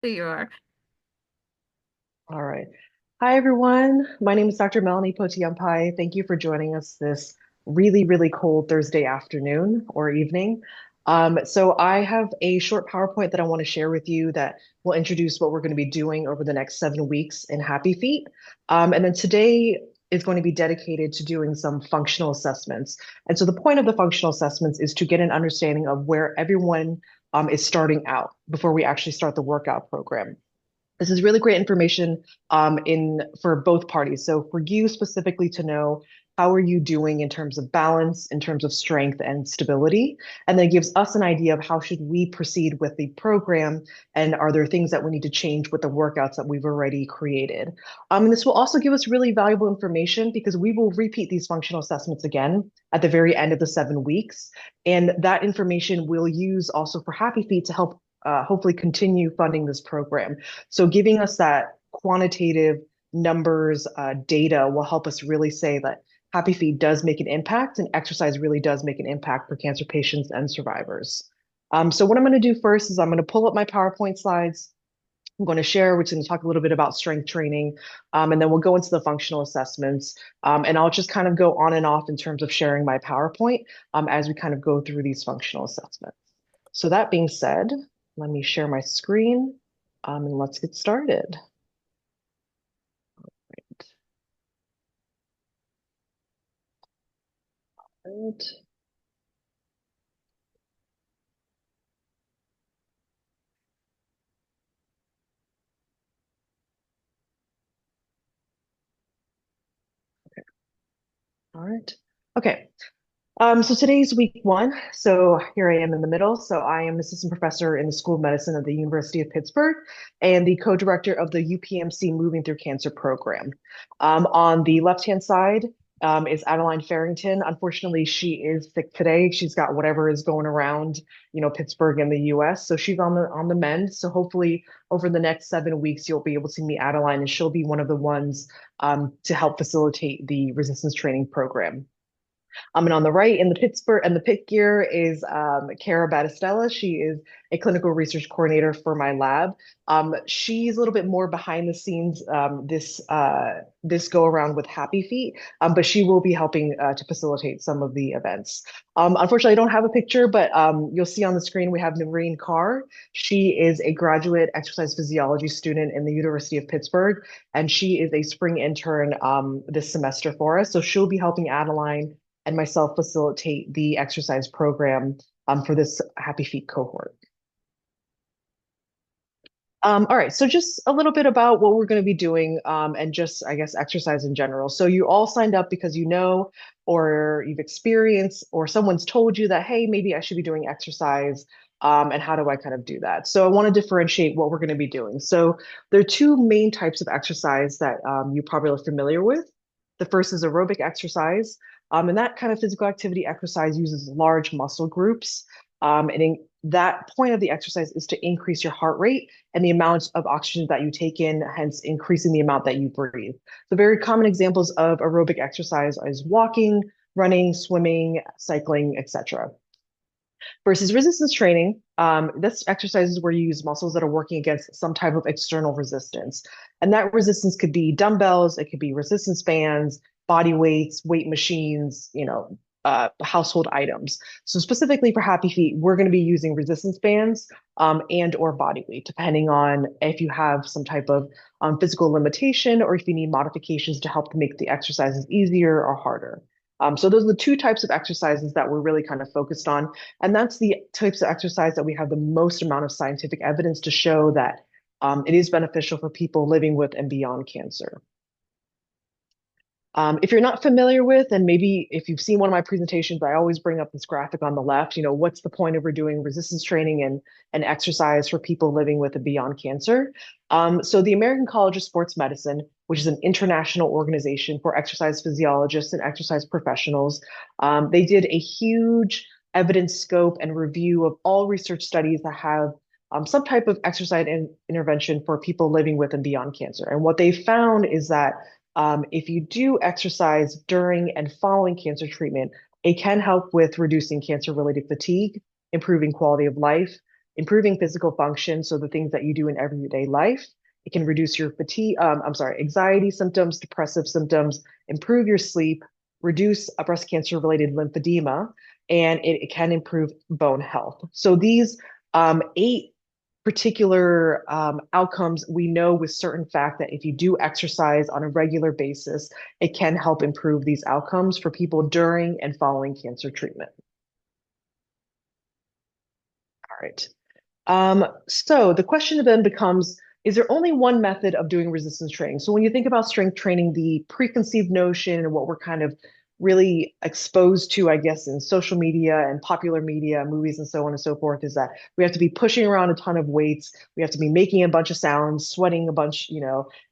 There you are. All right. Hi, everyone. My name is Dr. Melanie Potiampai. Thank you for joining us this really, really cold Thursday afternoon or evening. So I have a short PowerPoint that I want to share with you that will introduce what we're going to be doing over the next 7 weeks in Happy Feet. And then today is going to be dedicated to doing some functional assessments. And so the point of the functional assessments is to get an understanding of where everyone is starting out before we actually start the workout program. This is really great information in for both parties. So for you specifically to know how are you doing in terms of balance, in terms of strength and stability, and then it gives us an idea of how should we proceed with the program, and are there things that we need to change with the workouts that we've already created. And this will also give us really valuable information because we will repeat these functional assessments again at the very end of the 7 weeks, and that information we'll use also for Happy Feet to help hopefully continue funding this program. So giving us that quantitative numbers data will help us really say that Happy Feet does make an impact and exercise really does make an impact for cancer patients and survivors. So what I'm going to do first is I'm going to pull up my PowerPoint slides. I'm going to share, which is going to talk a little bit about strength training, and then we'll go into the functional assessments. And I'll just kind of go on and off in terms of sharing my PowerPoint as we kind of go through these functional assessments. So that being said, let me share my screen and let's get started. Right. All right. Okay. So today's week one. So here I am in the middle. So I am assistant professor in the School of Medicine at the University of Pittsburgh and the co-director of the UPMC Moving Through Cancer program. On the left-hand side is Adeline Farrington. Unfortunately, she is sick today. She's got whatever is going around, Pittsburgh and the US. So she's on the mend. So hopefully over the next 7 weeks, you'll be able to meet Adeline and she'll be one of the ones to help facilitate the resistance training program. And on the right in the Pittsburgh and the pit gear is Cara Battistella. She is a clinical research coordinator for my lab. She's a little bit more behind the scenes this go around with Happy Feet, but she will be helping to facilitate some of the events. Unfortunately, I don't have a picture, but you'll see on the screen we have Noreen Carr. She is a graduate exercise physiology student in the University of Pittsburgh, and she is a spring intern this semester for us. So she'll be helping Adeline and myself facilitate the exercise program for this Happy Feet cohort. All right, so just a little bit about what we're going to be doing and just, I guess, exercise in general. So you all signed up because you know, or you've experienced, or someone's told you that, hey, maybe I should be doing exercise. And how do I kind of do that? So I want to differentiate what we're going to be doing. So there are two main types of exercise that you probably are familiar with. The first is aerobic exercise. And that kind of physical activity exercise uses large muscle groups. And in that point of the exercise is to increase your heart rate and the amount of oxygen that you take in, hence increasing the amount that you breathe. So very common examples of aerobic exercise is walking, running, swimming, cycling, etc. Versus resistance training, this exercise is where you use muscles that are working against some type of external resistance. And that resistance could be dumbbells, it could be resistance bands, body weights, weight machines, household items. So specifically for Happy Feet, we're going to be using resistance bands and or body weight, depending on if you have some type of physical limitation or if you need modifications to help make the exercises easier or harder. So those are the two types of exercises that we're really kind of focused on. And that's the types of exercise that we have the most amount of scientific evidence to show that it is beneficial for people living with and beyond cancer. If you're not familiar with, and maybe if you've seen one of my presentations, I always bring up this graphic on the left. What's the point of we're doing resistance training and exercise for people living with and beyond cancer? So the American College of Sports Medicine, which is an international organization for exercise physiologists and exercise professionals, they did a huge evidence scope and review of all research studies that have some type of exercise intervention for people living with and beyond cancer. And what they found is that if you do exercise during and following cancer treatment, it can help with reducing cancer related fatigue, improving quality of life, improving physical function, so the things that you do in everyday life. It can reduce your fatigue, anxiety symptoms, depressive symptoms, improve your sleep, reduce breast cancer related lymphedema, and it can improve bone health. So these eight particular outcomes, we know with certain fact that if you do exercise on a regular basis, it can help improve these outcomes for people during and following cancer treatment. All right. So the question then becomes, is there only one method of doing resistance training? So when you think about strength training, the preconceived notion and what we're kind of really exposed to, I guess, in social media and popular media, movies and so on and so forth, is that we have to be pushing around a ton of weights. We have to be making a bunch of sounds, sweating a bunch,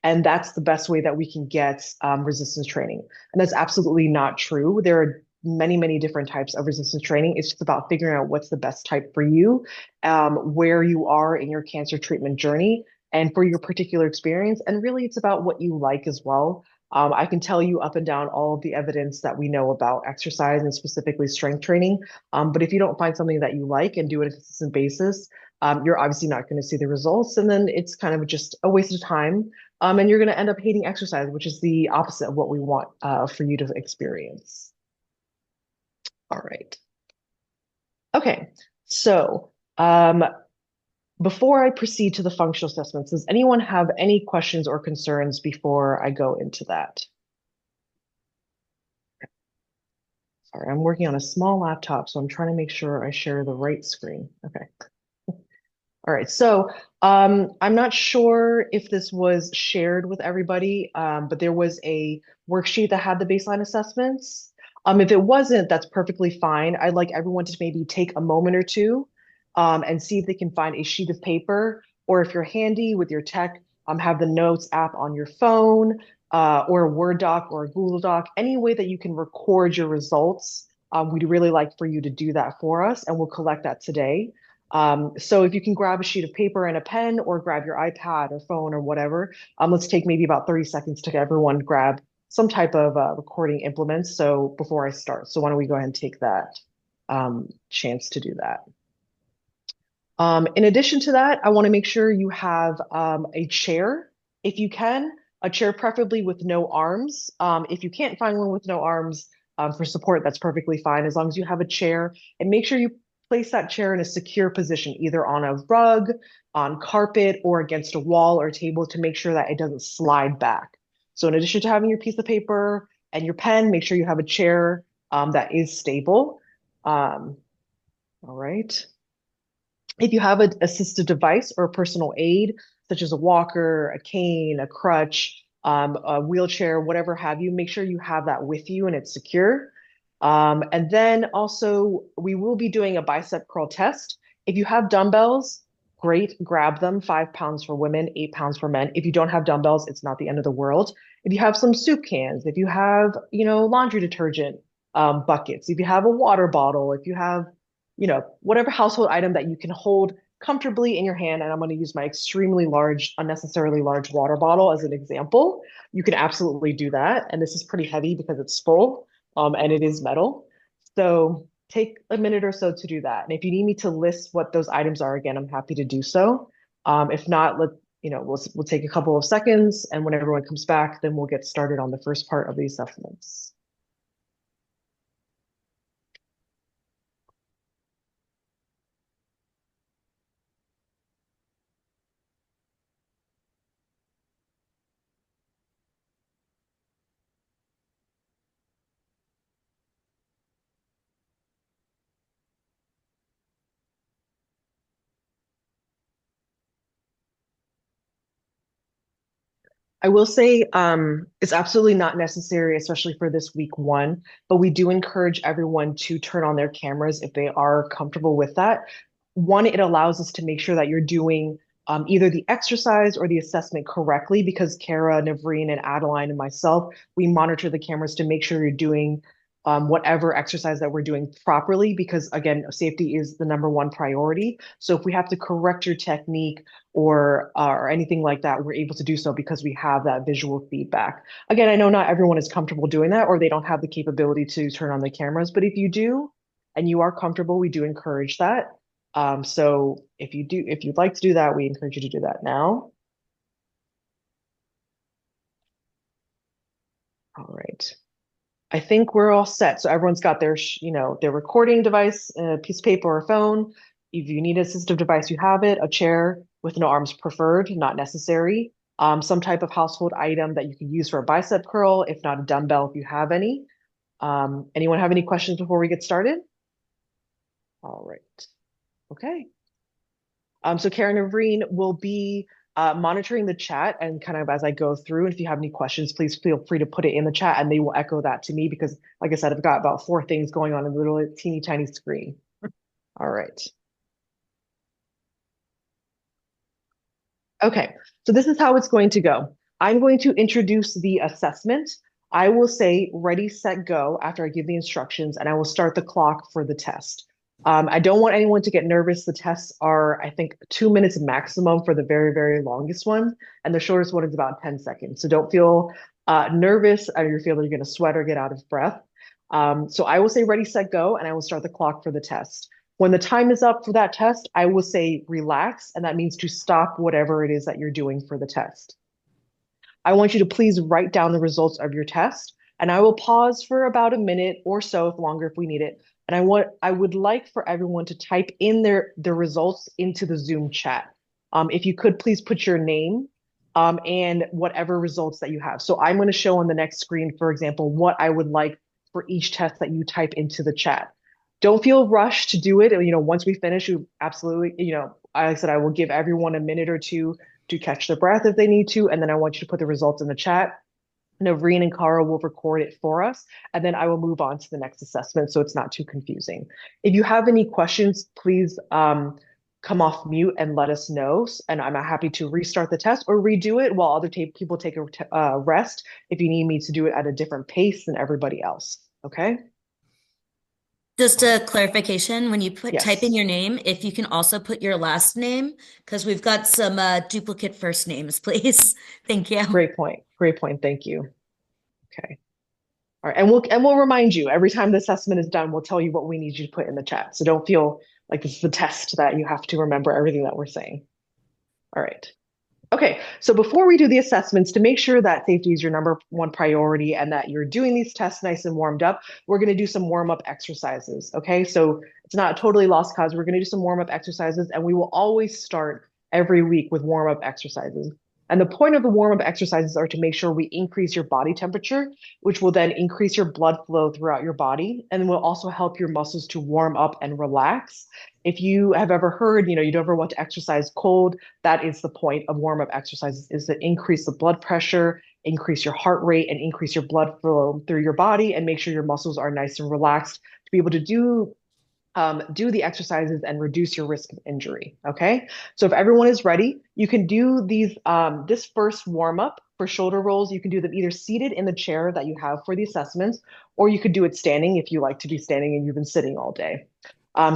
and that's the best way that we can get resistance training. And that's absolutely not true. There are many, many different types of resistance training. It's just about figuring out what's the best type for you, where you are in your cancer treatment journey and for your particular experience. And really, it's about what you like as well. I can tell you up and down all of the evidence that we know about exercise and specifically strength training. But if you don't find something that you like and do it on a consistent basis, you're obviously not going to see the results. And then it's kind of just a waste of time. And you're going to end up hating exercise, which is the opposite of what we want for you to experience. All right. Okay. So before I proceed to the functional assessments, does anyone have any questions or concerns before I go into that? Sorry, I'm working on a small laptop, so I'm trying to make sure I share the right screen. Okay. All right. So I'm not sure if this was shared with everybody, but there was a worksheet that had the baseline assessments. If it wasn't, that's perfectly fine. I'd like everyone to maybe take a moment or two and see if they can find a sheet of paper, or if you're handy with your tech, have the Notes app on your phone, or a Word doc or a Google Doc, any way that you can record your results. We'd really like for you to do that for us, and we'll collect that today. So if you can grab a sheet of paper and a pen, or grab your iPad or phone or whatever, let's take maybe about 30 seconds to everyone grab some type of recording implements. So before I start, so why don't we go ahead and take that chance to do that. In addition to that, I want to make sure you have a chair, if you can, a chair preferably with no arms. If you can't find one with no arms for support, that's perfectly fine, as long as you have a chair. And make sure you place that chair in a secure position, either on a rug, on carpet, or against a wall or table, to make sure that it doesn't slide back. So in addition to having your piece of paper and your pen, make sure you have a chair that is stable. All right. If you have an assistive device or a personal aid, such as a walker, a cane, a crutch, a wheelchair, whatever have you, make sure you have that with you and it's secure. And then also, we will be doing a bicep curl test. If you have dumbbells, great, grab them. 5 pounds for women, 8 pounds for men. If you don't have dumbbells, it's not the end of the world. If you have some soup cans, if you have, laundry detergent buckets, if you have a water bottle, if you have, whatever household item that you can hold comfortably in your hand, and I'm going to use my extremely large, unnecessarily large water bottle as an example, you can absolutely do that. And this is pretty heavy because it's full, and it is metal. So take a minute or so to do that. And if you need me to list what those items are again, I'm happy to do so. If not, we'll take a couple of seconds, and when everyone comes back, then we'll get started on the first part of the assessments. I will say it's absolutely not necessary, especially for this week one, but we do encourage everyone to turn on their cameras if they are comfortable with that. One, it allows us to make sure that you're doing either the exercise or the assessment correctly, because Kara, Navreen, and Adeline and myself, we monitor the cameras to make sure you're doing whatever exercise that we're doing properly, because again, safety is the number one priority. So if we have to correct your technique or anything like that, we're able to do so because we have that visual feedback. Again, I know not everyone is comfortable doing that, or they don't have the capability to turn on the cameras, but if you do and you are comfortable, we do encourage that. So if you'd like to do that, we encourage you to do that now. All right. I think we're all set. So everyone's got their recording device, a piece of paper or a phone. If you need an assistive device, you have it. A chair with no arms preferred, not necessary. Some type of household item that you can use for a bicep curl, if not a dumbbell, if you have any. Anyone have any questions before we get started? All right. Okay. So Karen and Vereen will be monitoring the chat and kind of as I go through. And if you have any questions, please feel free to put it in the chat and they will echo that to me because, like I said, I've got about 4 things going on in a little teeny tiny screen. All right. Okay, so this is how it's going to go. I'm going to introduce the assessment. I will say ready, set, go after I give the instructions, and I will start the clock for the test. I don't want anyone to get nervous. The tests are, I think, 2 minutes maximum for the very, very longest one, and the shortest one is about 10 seconds. So don't feel nervous or you feel that you're going to sweat or get out of breath. So I will say ready, set, go, and I will start the clock for the test. When the time is up for that test, I will say relax, and that means to stop whatever it is that you're doing for the test. I want you to please write down the results of your test, and I will pause for about a minute or so, if longer if we need it. And I would like for everyone to type in their results into the Zoom chat. If you could please put your name and whatever results that you have. So I'm going to show on the next screen, for example, what I would like for each test that you type into the chat. Don't feel rushed to do it. Once we finish, you absolutely, like I said, I will give everyone a minute or two to catch their breath if they need to. And then I want you to put the results in the chat. Navreen and Cara will record it for us, and then I will move on to the next assessment so it's not too confusing. If you have any questions, please come off mute and let us know. And I'm happy to restart the test or redo it while other people take a rest if you need me to do it at a different pace than everybody else. Okay? Just a clarification, when you type in Yes. your name, if you can also put your last name, because we've got some duplicate first names, please. Thank you. Great point. Great point. Thank you. Okay. All right. And we'll remind you every time the assessment is done, we'll tell you what we need you to put in the chat. So don't feel like this is a test that you have to remember everything that we're saying. All right. Okay, so before we do the assessments, to make sure that safety is your number one priority and that you're doing these tests nice and warmed up, we're going to do some warm up exercises. Okay, so it's not totally lost cause. We're going to do some warm up exercises, and we will always start every week with warm up exercises. And the point of the warm up exercises are to make sure we increase your body temperature, which will then increase your blood flow throughout your body and will also help your muscles to warm up and relax. If you have ever heard, you don't ever want to exercise cold, that is the point of warm-up exercises, is to increase the blood pressure, increase your heart rate, and increase your blood flow through your body and make sure your muscles are nice and relaxed to be able to do the exercises and reduce your risk of injury. Okay. So if everyone is ready, you can do this first warm up for shoulder rolls. You can do them either seated in the chair that you have for the assessments, or you could do it standing if you like to be standing and you've been sitting all day.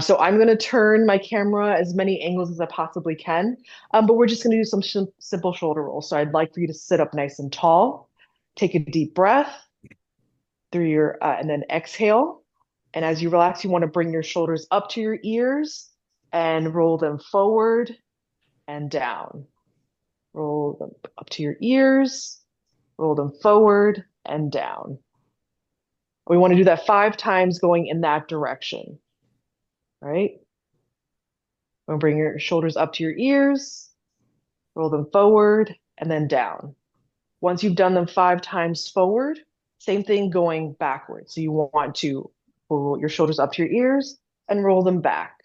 So I'm going to turn my camera as many angles as I possibly can, but we're just going to do some simple shoulder rolls. So I'd like for you to sit up nice and tall, take a deep breath through and then exhale. And as you relax, you want to bring your shoulders up to your ears and roll them forward and down. Roll them up to your ears, roll them forward and down. We want to do that 5 times going in that direction. All right. We'll bring your shoulders up to your ears, roll them forward and then down. Once you've done them 5 times forward, same thing going backwards. So you want to roll your shoulders up to your ears and roll them back.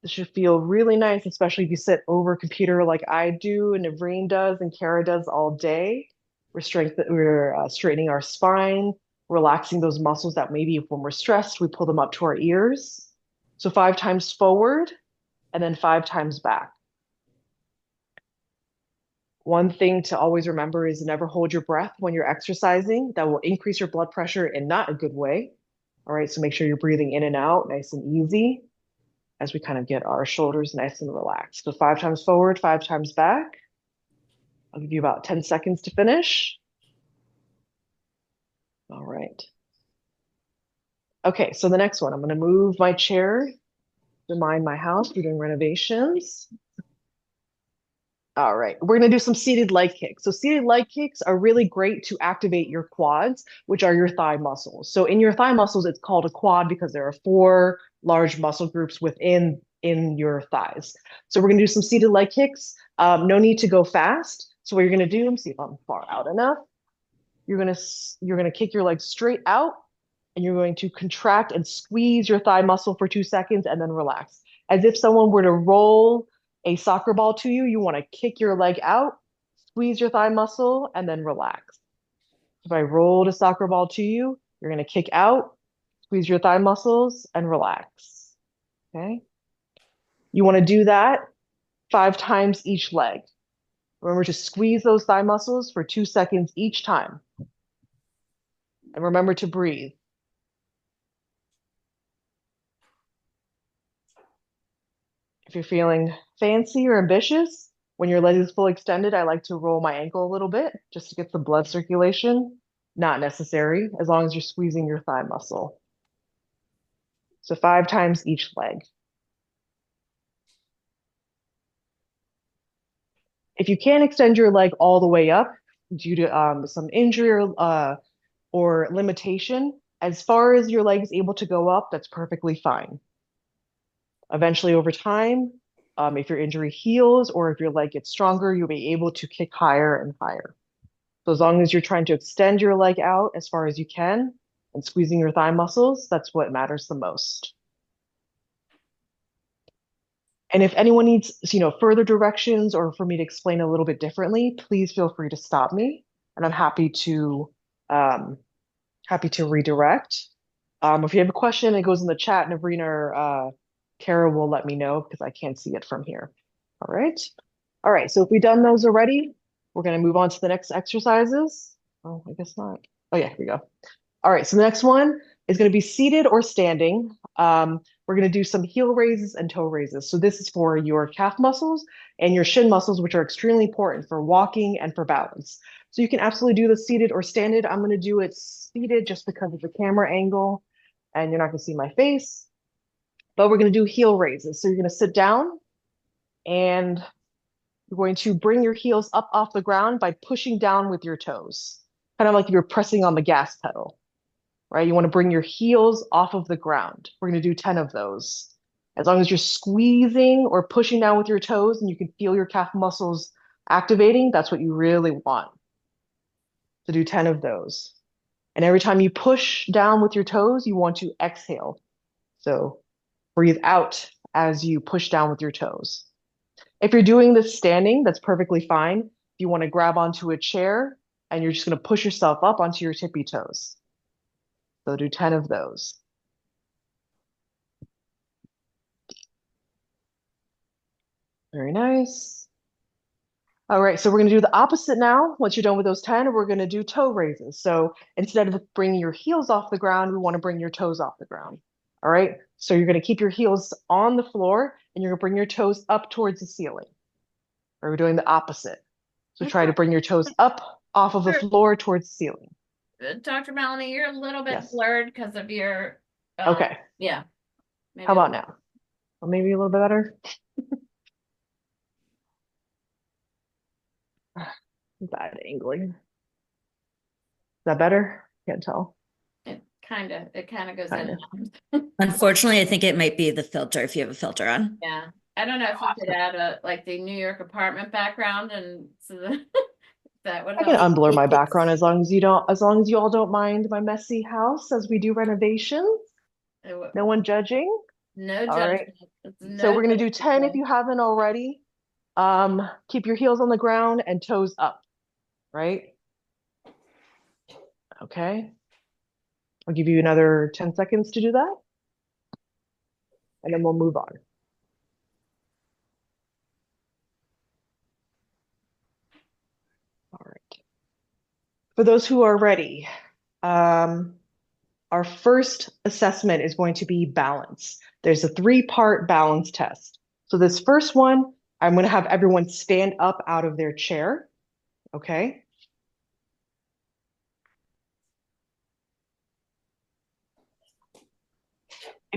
This should feel really nice, especially if you sit over a computer like I do and Navreen does and Kara does all day. We're straightening our spine, relaxing those muscles that maybe when we're stressed, we pull them up to our ears. So 5 times forward and then 5 times back. One thing to always remember is never hold your breath when you're exercising. That will increase your blood pressure in not a good way. All right, so make sure you're breathing in and out nice and easy as we kind of get our shoulders nice and relaxed. So 5 times forward, 5 times back. I'll give you about 10 seconds to finish. All right. Okay, so the next one, I'm going to move my chair Remind my house, we're doing renovations. All right, we're gonna do some seated leg kicks. So seated leg kicks are really great to activate your quads, which are your thigh muscles. So in your thigh muscles, it's called a quad because there are four large muscle groups within in your thighs. So we're gonna do some seated leg kicks. No need to go fast. So what you're gonna do, let me see if I'm far out enough. You're gonna kick your legs straight out, and you're going to contract and squeeze your thigh muscle for 2 seconds and then relax. As if someone were to roll a soccer ball to you, you want to kick your leg out, squeeze your thigh muscle, and then relax. If I rolled a soccer ball to you, you're going to kick out, squeeze your thigh muscles, and relax. Okay. You want to do that 5 times each leg. Remember to squeeze those thigh muscles for 2 seconds each time. And remember to breathe. If you're feeling fancy or ambitious, when your leg is fully extended, I like to roll my ankle a little bit just to get some blood circulation. Not necessary, as long as you're squeezing your thigh muscle. So 5 times each leg. If you can't extend your leg all the way up due to some injury or limitation, as far as your leg is able to go up, that's perfectly fine. Eventually, over time, if your injury heals or if your leg gets stronger, you'll be able to kick higher and higher. So as long as you're trying to extend your leg out as far as you can and squeezing your thigh muscles, that's what matters the most. And if anyone needs, further directions or for me to explain a little bit differently, please feel free to stop me, and I'm um, happy to redirect. If you have a question, it goes in the chat, and Avrina or Kara will let me know because I can't see it from here. All right. All right. So if we've done those already, we're going to move on to the next exercises. Oh, I guess not. Oh, yeah, here we go. All right. So the next one is going to be seated or standing. We're going to do some heel raises and toe raises. So this is for your calf muscles and your shin muscles, which are extremely important for walking and for balance. So you can absolutely do the seated or standing. I'm going to do it seated just because of the camera angle and you're not going to see my face. But we're going to do heel raises. So you're going to sit down and you're going to bring your heels up off the ground by pushing down with your toes, kind of like you're pressing on the gas pedal, right? You want to bring your heels off of the ground. We're going to do 10 of those. As long as you're squeezing or pushing down with your toes and you can feel your calf muscles activating, that's what you really want to do 10 of those. And every time you push down with your toes, you want to exhale. So breathe out as you push down with your toes. If you're doing this standing, that's perfectly fine. If you want to grab onto a chair and you're just going to push yourself up onto your tippy toes. So do 10 of those. Very nice. All right, so we're going to do the opposite now. Once you're done with those 10, we're going to do toe raises. So instead of bringing your heels off the ground, we want to bring your toes off the ground. All right, so you're going to keep your heels on the floor and you're going to bring your toes up towards the ceiling. Or we're doing the opposite. So try to bring your toes up off of the floor towards the ceiling. Dr. Melanie, you're a little bit Yes. blurred because of your Okay. Yeah. Maybe How about now? Well, maybe a little bit better. Bad angling. Is that better? Can't tell. it kind of goes Kinda. in. Unfortunately, I think it might be the filter if you have a filter on. Yeah. I don't know if you could add the New York apartment background and so that would I can help. unblur my background as long as you all don't mind my messy house as we do renovations. No one judging. No All right. judgment. So we're gonna do 10 if you haven't already. Keep your heels on the ground and toes up, right? Okay. I'll give you another 10 seconds to do that. And then we'll move on. All right. For those who are ready, our first assessment is going to be balance. There's a 3-part balance test. So this first one, I'm going to have everyone stand up out of their chair. Okay.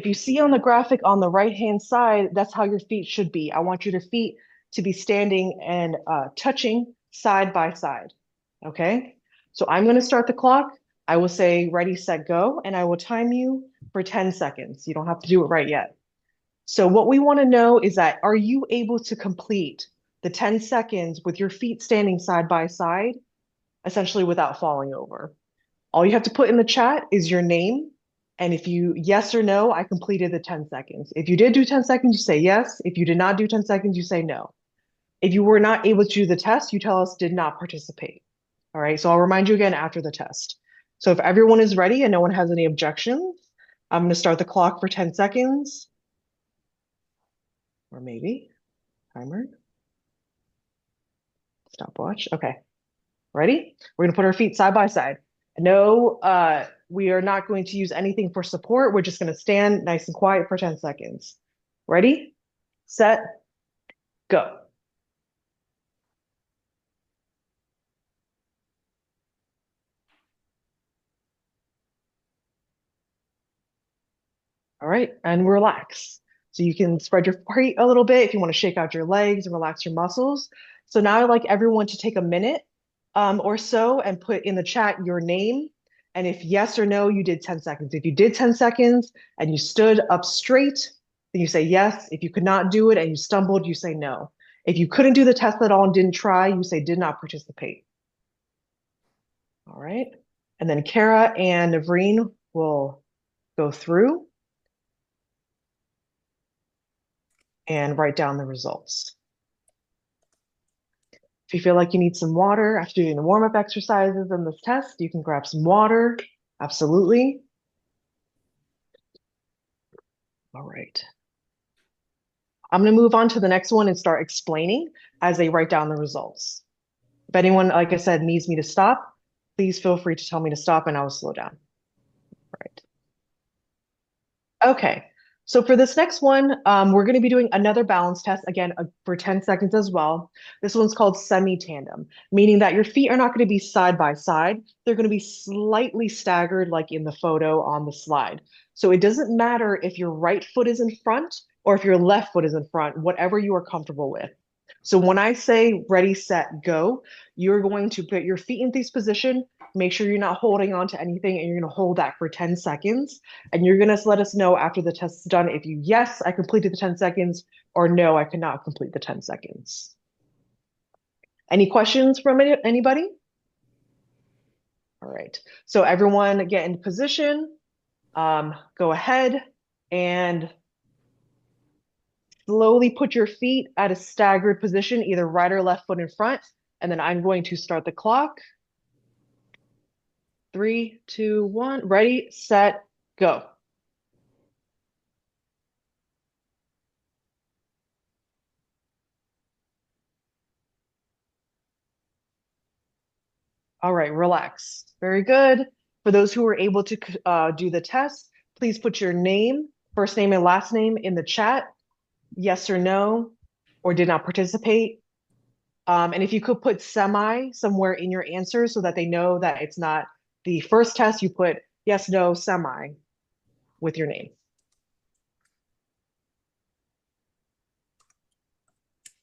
If you see on the graphic on the right-hand side, that's how your feet should be. I want your feet to be standing and touching side by side. Okay? So I'm going to start the clock. I will say ready, set, go, and I will time you for 10 seconds. You don't have to do it right yet. So what we want to know is that, are you able to complete the 10 seconds with your feet standing side by side, essentially without falling over? All you have to put in the chat is your name. And if you, yes or no, I completed the 10 seconds. If you did do 10 seconds, you say yes. If you did not do 10 seconds, you say no. If you were not able to do the test, you tell us did not participate. All right, so I'll remind you again after the test. So if everyone is ready and no one has any objections, I'm going to start the clock for 10 seconds. Or maybe timer. Stopwatch. Okay. Ready? We're going to put our feet side by side. No, we are not going to use anything for support. We're just going to stand nice and quiet for 10 seconds. Ready, set, go. All right, and relax. So you can spread your feet a little bit if you want to shake out your legs and relax your muscles. So now I'd like everyone to take a minute or so and put in the chat your name. And if yes or no, you did 10 seconds. If you did 10 seconds and you stood up straight, then you say yes. If you could not do it and you stumbled, you say no. If you couldn't do the test at all and didn't try, you say did not participate. All right. And then Kara and Navreen will go through and write down the results. If you feel like you need some water after doing the warm-up exercises in this test, you can grab some water. Absolutely. All right. I'm going to move on to the next one and start explaining as they write down the results. If anyone, like I said, needs me to stop, please feel free to tell me to stop and I will slow down. All right. Okay. So for this next one, we're going to be doing another balance test, again, for 10 seconds as well. This one's called semi-tandem, meaning that your feet are not going to be side by side. They're going to be slightly staggered like in the photo on the slide. So it doesn't matter if your right foot is in front or if your left foot is in front, whatever you are comfortable with. So when I say ready, set, go, you're going to put your feet in this position. Make sure you're not holding on to anything and you're going to hold that for 10 seconds. And you're going to let us know after the test is done if you, yes, I completed the 10 seconds, or no, I could not complete the 10 seconds. Any questions from anybody? All right. So everyone get in position. Go ahead and slowly put your feet at a staggered position, either right or left foot in front. And then I'm going to start the clock. 3, 2, 1, ready, set, go. All right, relax. Very good. For those who were able to do the test, please put your name, first name and last name in the chat, yes or no, or did not participate. And if you could put semi somewhere in your answer so that they know that it's not the first test, you put yes, no, semi with your name.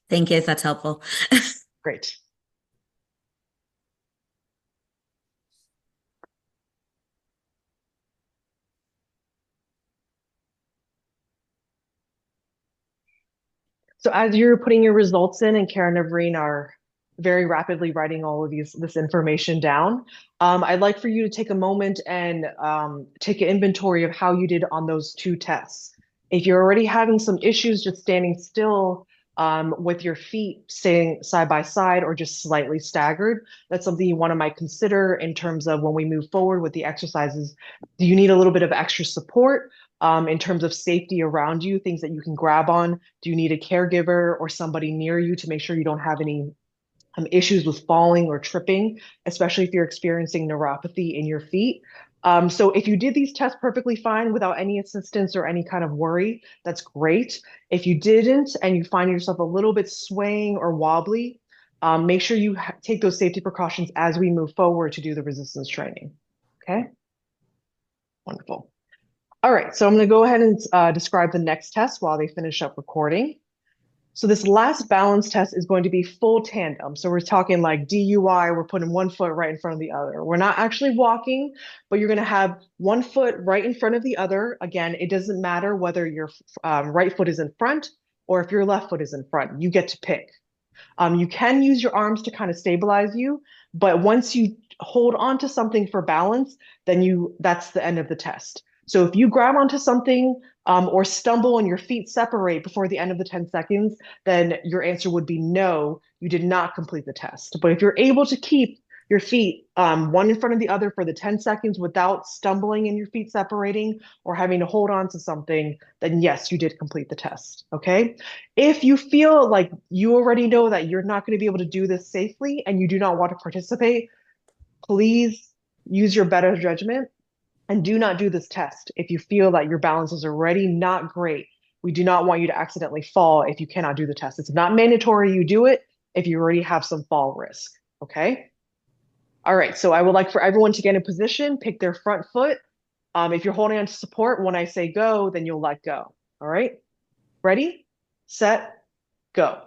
Thank you if that's helpful. Great. So as you're putting your results in, and Karen and Navreen are very rapidly writing all of this information down, I'd like for you to take a moment and take an inventory of how you did on those 2 tests. If you're already having some issues just standing still with your feet staying side by side or just slightly staggered, that's something you want to might consider in terms of when we move forward with the exercises. Do you need a little bit of extra support? In terms of safety around you, things that you can grab on? Do you need a caregiver or somebody near you to make sure you don't have any issues with falling or tripping, especially if you're experiencing neuropathy in your feet? So if you did these tests perfectly fine without any assistance or any kind of worry, that's great. If you didn't and you find yourself a little bit swaying or wobbly, make sure you take those safety precautions as we move forward to do the resistance training. Okay? Wonderful. All right, so I'm going to go ahead and describe the next test while they finish up recording. So this last balance test is going to be full tandem. So we're talking like DUI, we're putting one foot right in front of the other. We're not actually walking, but you're going to have one foot right in front of the other. Again, it doesn't matter whether your right foot is in front or if your left foot is in front. You get to pick. You can use your arms to kind of stabilize you, but once you hold on to something for balance, then that's the end of the test. So if you grab onto something or stumble and your feet separate before the end of the 10 seconds, then your answer would be no, you did not complete the test. But if you're able to keep your feet one in front of the other for the 10 seconds without stumbling and your feet separating or having to hold on to something, then yes, you did complete the test. Okay. If you feel like you already know that you're not going to be able to do this safely and you do not want to participate, please use your better judgment and do not do this test if you feel that your balance is already not great. We do not want you to accidentally fall if you cannot do the test. It's not mandatory you do it if you already have some fall risk. Okay. All right. So I would like for everyone to get in position, pick their front foot. If you're holding on to support, when I say go, then you'll let go. All right. Ready, set, go.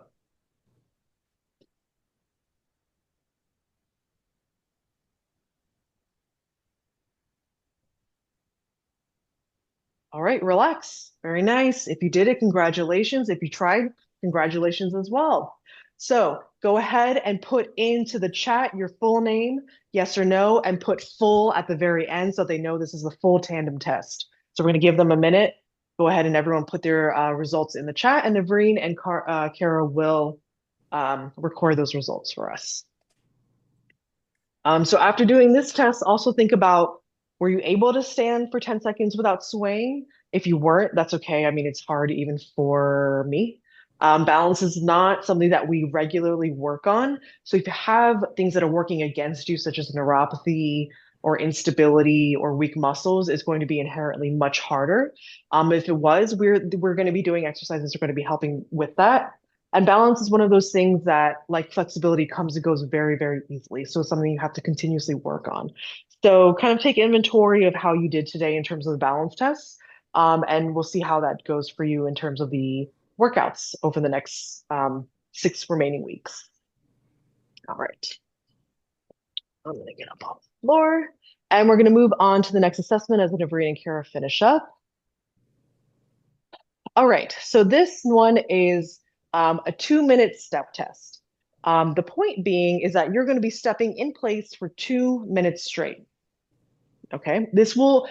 All right, relax. Very nice. If you did it, congratulations. If you tried, congratulations as well. So go ahead and put into the chat your full name, yes or no, and put full at the very end so they know this is a full tandem test. So we're going to give them a minute. Go ahead and everyone put their results in the chat, and Navreen and Kara will record those results for us. So after doing this test, also think about, were you able to stand for 10 seconds without swaying? If you weren't, that's okay. I mean, it's hard even for me. Balance is not something that we regularly work on. So if you have things that are working against you, such as neuropathy or instability or weak muscles, it's going to be inherently much harder. If it was, we're going to be doing exercises that are going to be helping with that. And balance is one of those things that, like flexibility, comes and goes very, very easily. So it's something you have to continuously work on. So kind of take inventory of how you did today in terms of the balance tests. And we'll see how that goes for you in terms of the workouts over the next 6 remaining weeks. All right. I'm going to get up on the floor. And we're going to move on to the next assessment as Navreen and Kara finish up. All right. So this one is a 2-minute step test. The point being is that you're going to be stepping in place for 2 minutes straight. Okay, this will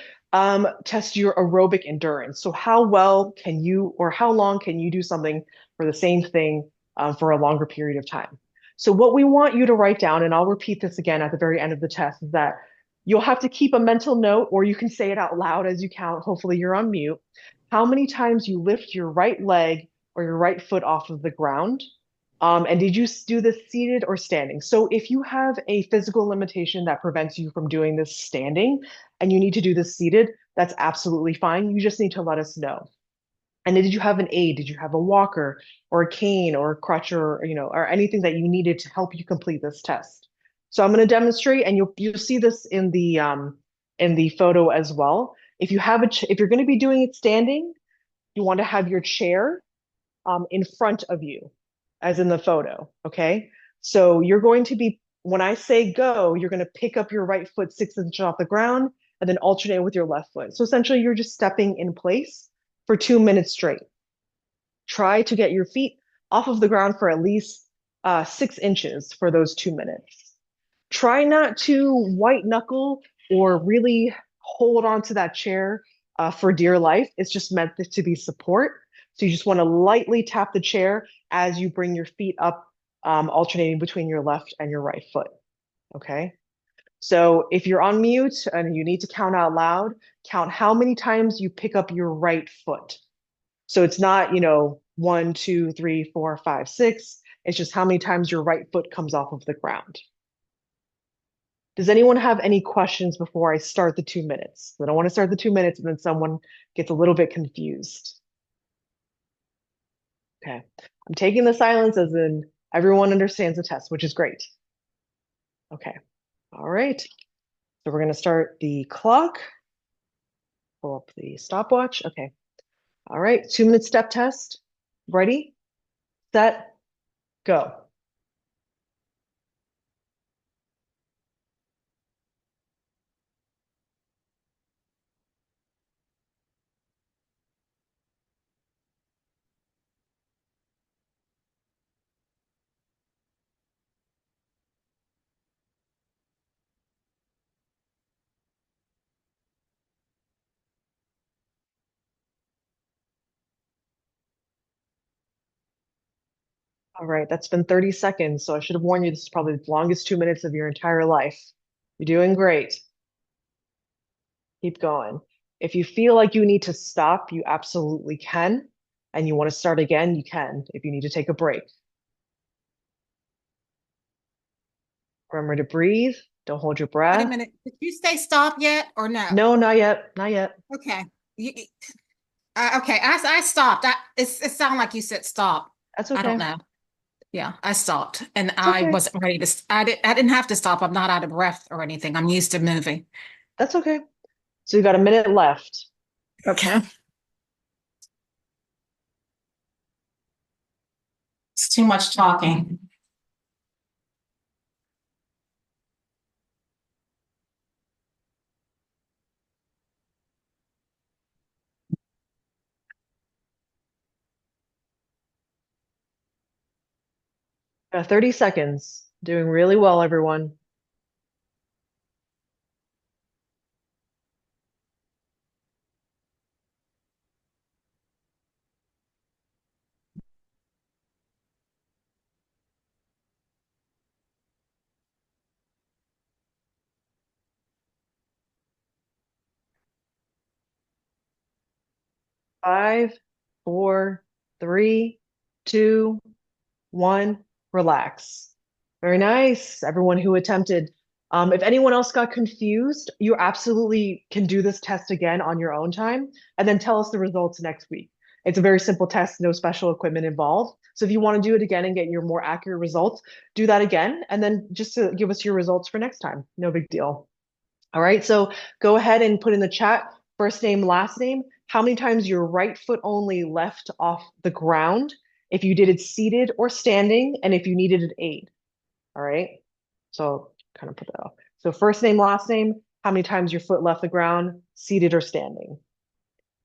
test your aerobic endurance. So how well can you, or how long can you do something for the same thing for a longer period of time? So what we want you to write down, and I'll repeat this again at the very end of the test, is that you'll have to keep a mental note, or you can say it out loud as you count. Hopefully you're on mute. How many times you lift your right leg or your right foot off of the ground. And did you do this seated or standing? So if you have a physical limitation that prevents you from doing this standing and you need to do this seated, that's absolutely fine. You just need to let us know. And did you have an aid? Did you have a walker or a cane or a crutch or or anything that you needed to help you complete this test? So I'm going to demonstrate, and you'll see this in the photo as well. If you're going to be doing it standing, you want to have your chair in front of you, as in the photo, okay? So you're going to be, when I say go, you're going to pick up your right foot 6 inches off the ground and then alternate with your left foot. So essentially you're just stepping in place for 2 minutes straight. Try to get your feet off of the ground for at least 6 inches for those 2 minutes. Try not to white knuckle or really hold on to that chair for dear life. It's just meant to be support. So you just want to lightly tap the chair as you bring your feet up, alternating between your left and your right foot. Okay. So if you're on mute and you need to count out loud, count how many times you pick up your right foot. So it's not, 1, 2, 3, 4, 5, 6. It's just how many times your right foot comes off of the ground. Does anyone have any questions before I start the 2 minutes? I don't want to start the 2 minutes and then someone gets a little bit confused. Okay, I'm taking the silence as in everyone understands the test, which is great. Okay, all right. So we're going to start the clock. pull up the stopwatch. Okay. All right. 2-minute step test. Ready, set, go. All right, that's been 30 seconds, so I should have warned you this is probably the longest 2 minutes of your entire life. You're doing great. Keep going. If you feel like you need to stop, you absolutely can. And you want to start again, you can if you need to take a break. Remember to breathe. Don't hold your Wait a breath. minute. Did you say stop yet or no? No, not yet. Not yet. Okay. Okay. I stopped. It sounded like you said stop. That's I okay. don't know. Yeah, I stopped and It's I okay. wasn't ready to. I didn't have to stop. I'm not out of breath or anything. I'm used to moving. That's okay. So you got a minute left. Okay. It's too much talking. Got 30 seconds. Doing really well, everyone. Five, four, three, two, one. Relax. Very nice, everyone who attempted. If anyone else got confused, you absolutely can do this test again on your own time and then tell us the results next week. It's a very simple test, no special equipment involved. So if you want to do it again and get your more accurate results, do that again and then just to give us your results for next time. No big deal. All right, so go ahead and put in the chat first name, last name, how many times your right foot only left off the ground, if you did it seated or standing, and if you needed an aid. All right, so kind of put that off. So first name, last name, how many times your foot left the ground, seated or standing.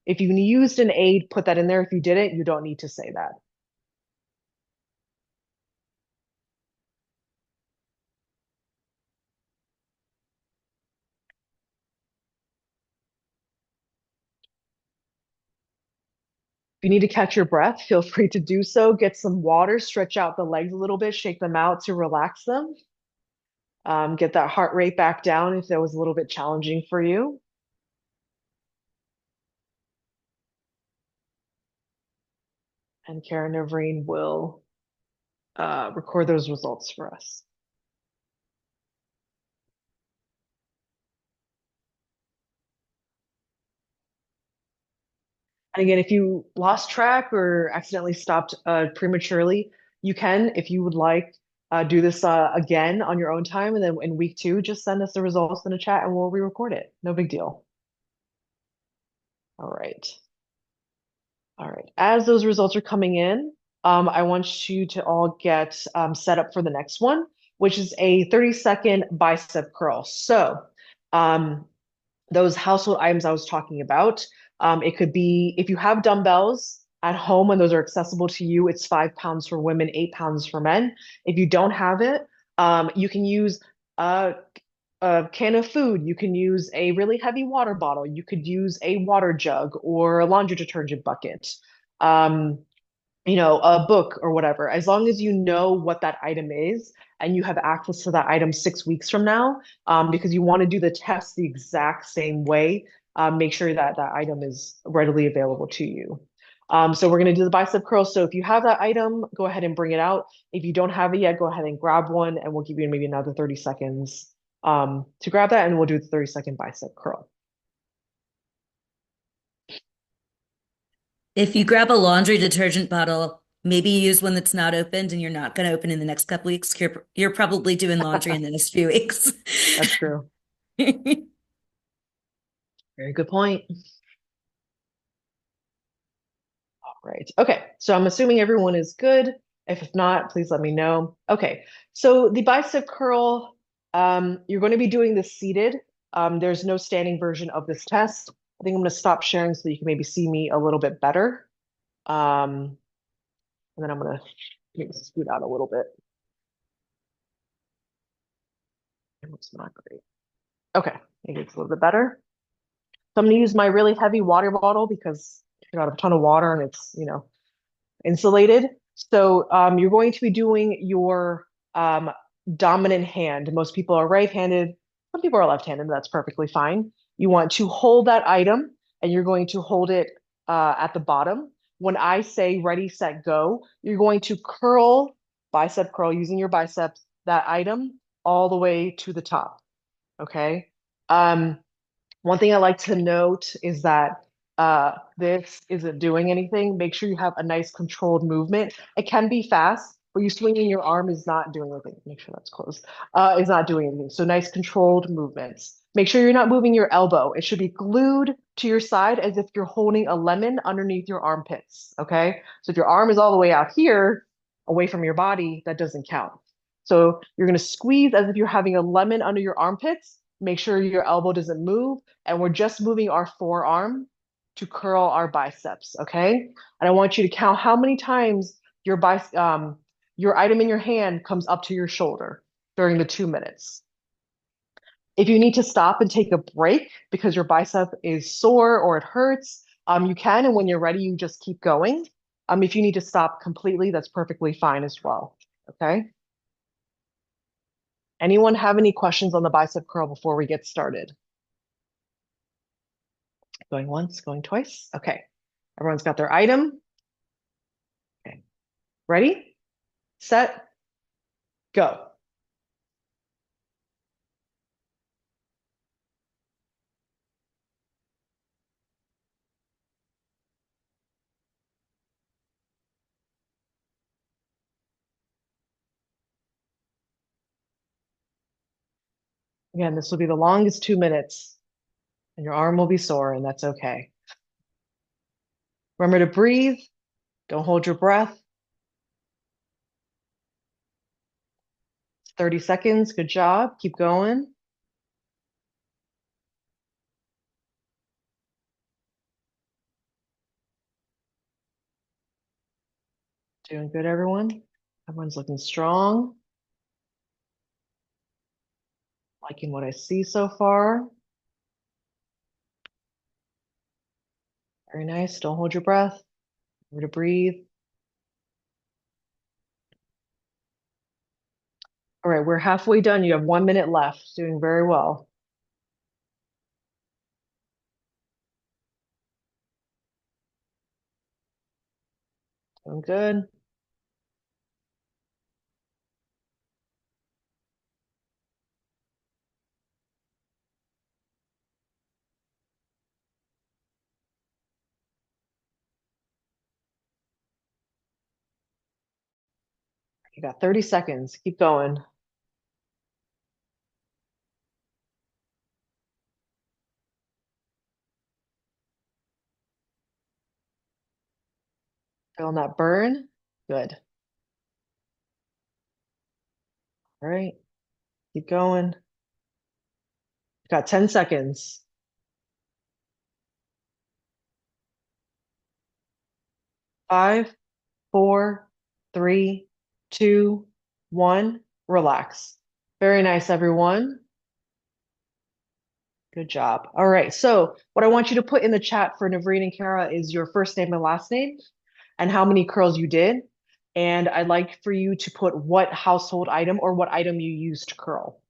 If you used an aid, put that in there. If you didn't, you don't need to say that. If you need to catch your breath, feel free to do so. Get some water, stretch out the legs a little bit, shake them out to relax them. Get that heart rate back down if that was a little bit challenging for you. And Karen Navreen will record those results for us. And again, if you lost track or accidentally stopped prematurely, you can, if you would like, do this again on your own time. And then in week 2, just send us the results in the chat and we'll re-record it. No big deal. All right. All right. As those results are coming in, I want you to all get set up for the next one, which is a 30-second bicep curl. So those household items I was talking about, it could be if you have dumbbells at home and those are accessible to you, it's 5 pounds for women, 8 pounds for men. If you don't have it, you can use a can of food. You can use a really heavy water bottle. You could use a water jug or a laundry detergent bucket. Um, a book or whatever, as long as you know what that item is and you have access to that item 6 weeks from now, because you want to do the test the exact same way, make sure that that item is readily available to you. So we're going to do the bicep curl. So if you have that item, go ahead and bring it out. If you don't have it yet, go ahead and grab one and we'll give you maybe another 30 seconds to grab that and we'll do the 30-second bicep curl. If you grab a laundry detergent bottle, maybe use one that's not opened and you're not going to open in the next couple weeks. You're probably doing laundry in the next few weeks. That's true. Very good point. Right. Okay. So I'm assuming everyone is good. If not, please let me know. Okay. So the bicep curl, you're going to be doing this seated. There's no standing version of this test. I think I'm going to stop sharing so you can maybe see me a little bit better. And then I'm going to maybe scoot out a little bit. It looks not great. Okay. Maybe it's a little bit better. So I'm going to use my really heavy water bottle because I got a ton of water and it's, insulated. So you're going to be doing your dominant hand. Most people are right-handed. Some people are left-handed. That's perfectly fine. You want to hold that item, and you're going to hold it at the bottom. When I say ready, set, go, you're going to curl, bicep curl, using your biceps, that item all the way to the top. Okay. One thing I like to note is that this isn't doing anything. Make sure you have a nice controlled movement. It can be fast, but you swinging your arm is not doing anything. Make sure that's closed. Is not doing anything. So nice controlled movements. Make sure you're not moving your elbow. It should be glued to your side as if you're holding a lemon underneath your armpits. Okay. So if your arm is all the way out here, away from your body, that doesn't count. So you're going to squeeze as if you're having a lemon under your armpits. Make sure your elbow doesn't move. And we're just moving our forearm to curl our biceps, okay? And I want you to count how many times your item in your hand comes up to your shoulder during the 2 minutes. If you need to stop and take a break because your bicep is sore or it hurts, you can, and when you're ready, you just keep going. If you need to stop completely, that's perfectly fine as well, okay? Anyone have any questions on the bicep curl before we get started? Going once, going twice. Okay. Everyone's got their item. Okay. Ready, set, go. Again, this will be the longest 2 minutes, and your arm will be sore, and that's okay. Remember to breathe. Don't hold your breath. 30 seconds. Good job. Keep going. Doing good, everyone. Everyone's looking strong. Liking what I see so far. Very nice. Don't hold your breath. Remember to breathe. All right, we're halfway done. You have 1 minute left. Doing very well. Doing good. You got 30 seconds. Keep going. Feeling that burn? Good. All right, keep going. Got 10 seconds. 5, 4, 3, 2, 1. Relax. Very nice, everyone. Good job. All right. So what I want you to put in the chat for Navreen and Kara is your first name and last name and how many curls you did. And I'd like for you to put what household item or what item you used to curl.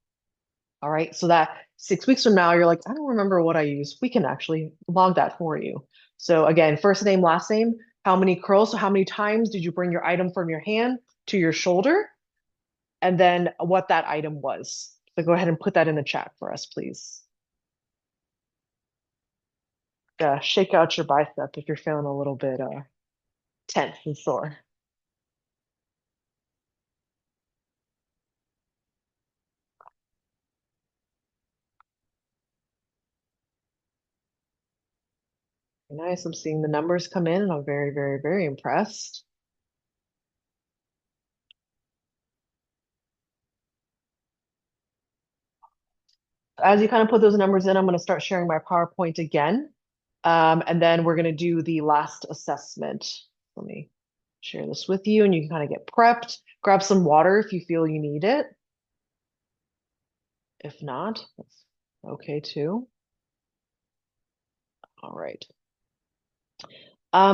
All right. So that 6 weeks from now, you're like, I don't remember what I used. We can actually log that for you. So again, first name, last name, how many curls? So how many times did you bring your item from your hand to your shoulder? And then what that item was. So go ahead and put that in the chat for us, please. Shake out your bicep if you're feeling a little bit tense and sore. Nice. I'm seeing the numbers come in and I'm very, very, very impressed. As you kind of put those numbers in, I'm going to start sharing my PowerPoint again. And then we're going to do the last assessment. Let me share this with you and you can kind of get prepped. Grab some water if you feel you need it. If not, that's okay too. All right.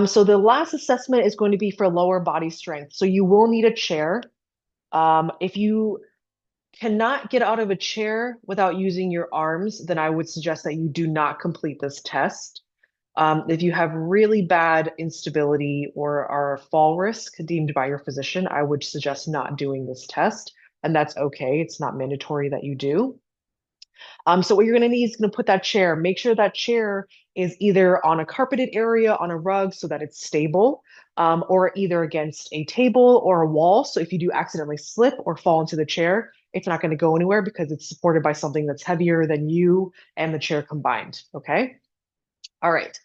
So the last assessment is going to be for lower body strength. So you will need a chair. If you cannot get out of a chair without using your arms, then I would suggest that you do not complete this test. If you have really bad instability or are fall risk deemed by your physician, I would suggest not doing this test, and that's okay. It's not mandatory that you do. So what you're going to need is going to put that chair, make sure that chair is either on a carpeted area, on a rug so that it's stable, or either against a table or a wall. So if you do accidentally slip or fall into the chair, it's not going to go anywhere because it's supported by something that's heavier than you and the chair combined. Okay. All right.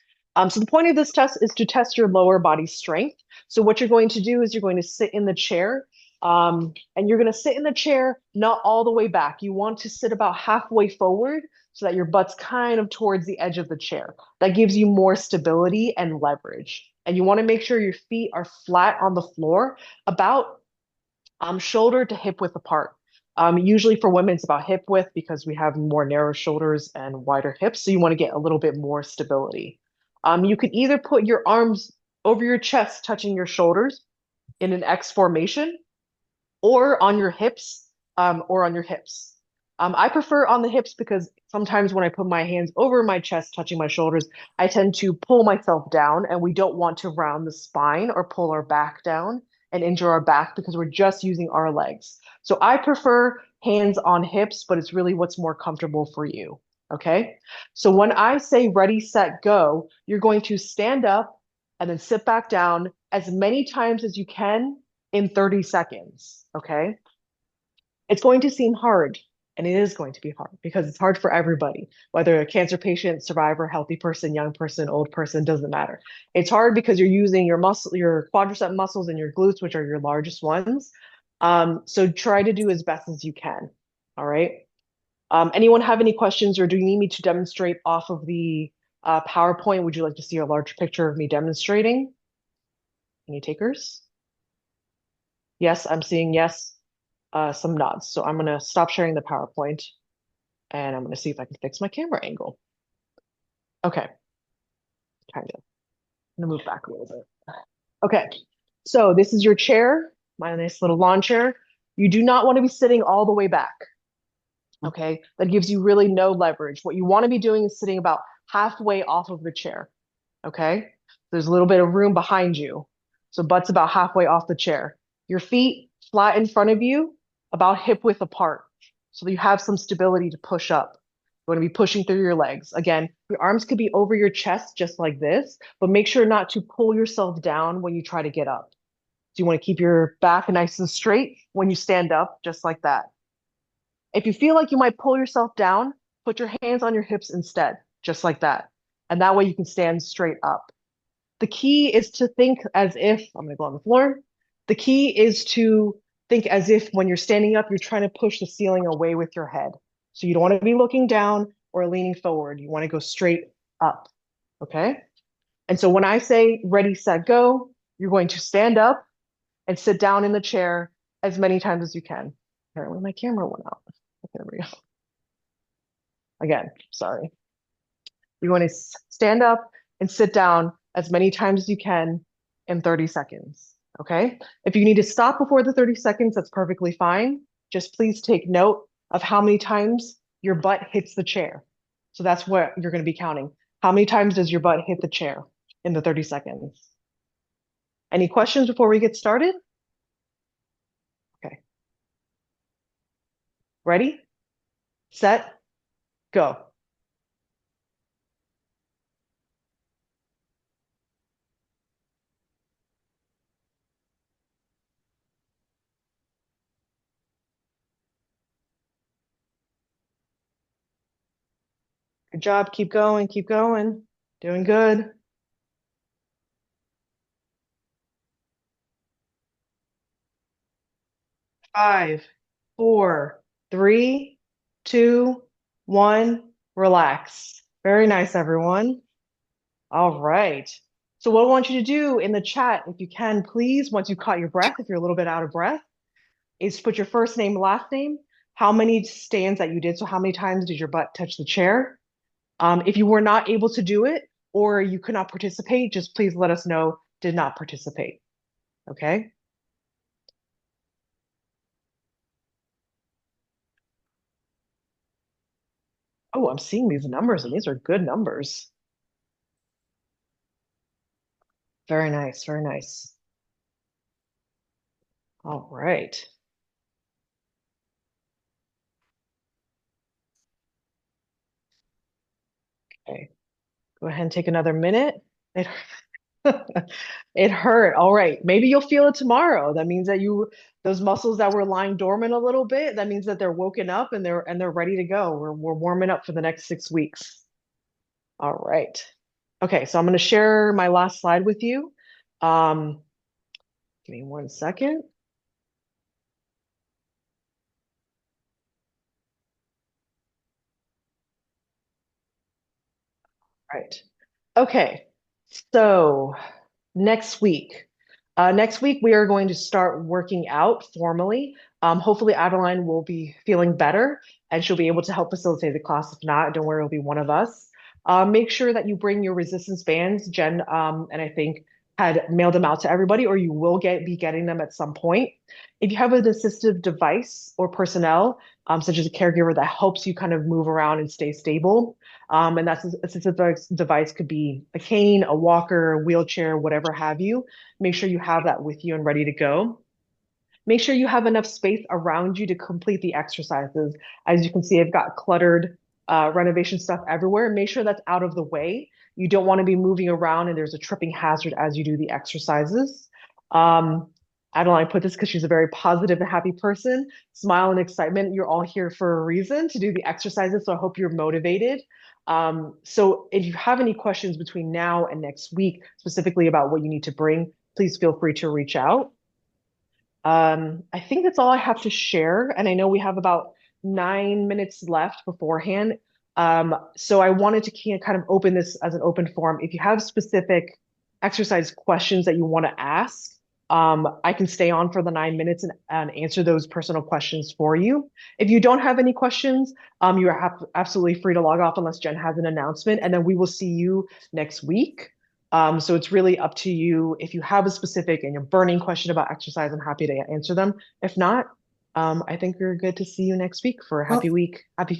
So the point of this test is to test your lower body strength. So what you're going to do is you're going to sit in the chair, and you're going to sit in the chair not all the way back. You want to sit about halfway forward so that your butt's kind of towards the edge of the chair. That gives you more stability and leverage. And you want to make sure your feet are flat on the floor, about shoulder to hip width apart. Usually for women, it's about hip width because we have more narrow shoulders and wider hips. So you want to get a little bit more stability. You could either put your arms over your chest, touching your shoulders in an X formation, or on your hips, or on your hips. I prefer on the hips because sometimes when I put my hands over my chest, touching my shoulders, I tend to pull myself down, and we don't want to round the spine or pull our back down and injure our back because we're just using our legs. So I prefer hands on hips, but it's really what's more comfortable for you. Okay. So when I say ready, set, go, you're going to stand up and then sit back down as many times as you can in 30 seconds. Okay. It's going to seem hard, and it is going to be hard because it's hard for everybody, whether a cancer patient, survivor, healthy person, young person, old person, doesn't matter. It's hard because you're using your muscle, your quadricep muscles and your glutes, which are your largest ones. So try to do as best as you can. All right. Anyone have any questions, or do you need me to demonstrate off of the PowerPoint? Would you like to see a large picture of me demonstrating? Any takers? Yes, I'm seeing yes, some nods. So I'm going to stop sharing the PowerPoint and I'm going to see if I can fix my camera angle. Okay, kind of. I'm going to move back a little bit. Okay, so this is your chair, my nice little lawn chair. You do not want to be sitting all the way back. Okay, that gives you really no leverage. What you want to be doing is sitting about halfway off of the chair. Okay, there's a little bit of room behind you. So butt's about halfway off the chair. Your feet flat in front of you, about hip width apart. So that you have some stability to push up. You want to be pushing through your legs. Again, your arms could be over your chest just like this, but make sure not to pull yourself down when you try to get up. So you want to keep your back nice and straight when you stand up, just like that. If you feel like you might pull yourself down, put your hands on your hips instead, just like that. And that way you can stand straight up. The key is to think as if, I'm going to go on the floor. The key is to think as if when you're standing up, you're trying to push the ceiling away with your head. So you don't want to be looking down or leaning forward. You want to go straight up. Okay. And so when I say ready, set, go, you're going to stand up and sit down in the chair as many times as you can. Apparently my camera went out. There we go. Again, sorry. You're going to stand up and sit down as many times as you can in 30 seconds. Okay. If you need to stop before the 30 seconds, that's perfectly fine. Just please take note of how many times your butt hits the chair. So that's what you're going to be counting. How many times does your butt hit the chair in the 30 seconds? Any questions before we get started? Okay. Ready, set, go. Good job. Keep going. Keep going. Doing good. 5, 4, 3, 2, 1. Relax. Very nice, everyone. All right. So what I want you to do in the chat, if you can, please, once you caught your breath, if you're a little bit out of breath, is put your first name, last name, how many stands that you did. So how many times did your butt touch the chair? If you were not able to do it or you could not participate, just please let us know did not participate. Okay. Oh, I'm seeing these numbers and these are good numbers. Very nice, very nice. All right. Okay. Go ahead and take another minute. It, it hurt. All right. Maybe you'll feel it tomorrow. That means that those muscles that were lying dormant a little bit, that means that they're woken up and they're ready to go. We're warming up for the next 6 weeks. All right. Okay, so I'm going to share my last slide with you. Give me 1 second. All right. Okay, so next week. Next week, we are going to start working out formally. Hopefully, Adeline will be feeling better and she'll be able to help facilitate the class. If not, don't worry, it'll be one of us. Make sure that you bring your resistance bands. Jen and I think had mailed them out to everybody, or you will be getting them at some point. If you have an assistive device or personnel, such as a caregiver that helps you kind of move around and stay stable, and that's assistive device could be a cane, a walker, a wheelchair, whatever have you. Make sure you have that with you and ready to go. Make sure you have enough space around you to complete the exercises. As you can see, I've got cluttered renovation stuff everywhere. Make sure that's out of the way. You don't want to be moving around and there's a tripping hazard as you do the exercises. Adeline put this because she's a very positive and happy person. Smile and excitement. You're all here for a reason to do the exercises. So I hope you're motivated. So if you have any questions between now and next week, specifically about what you need to bring, please feel free to reach out. I think that's all I have to share. And I know we have about 9 minutes left beforehand. So I wanted to kind of open this as an open forum. If you have specific exercise questions that you want to ask, I can stay on for the 9 minutes and answer those personal questions for you. If you don't have any questions, you are absolutely free to log off unless Jen has an announcement, and then we will see you next week. So it's really up to you. If you have a specific and you're burning question about exercise, I'm happy to answer them. If not, I think we're good to see you next week for a happy week. Happy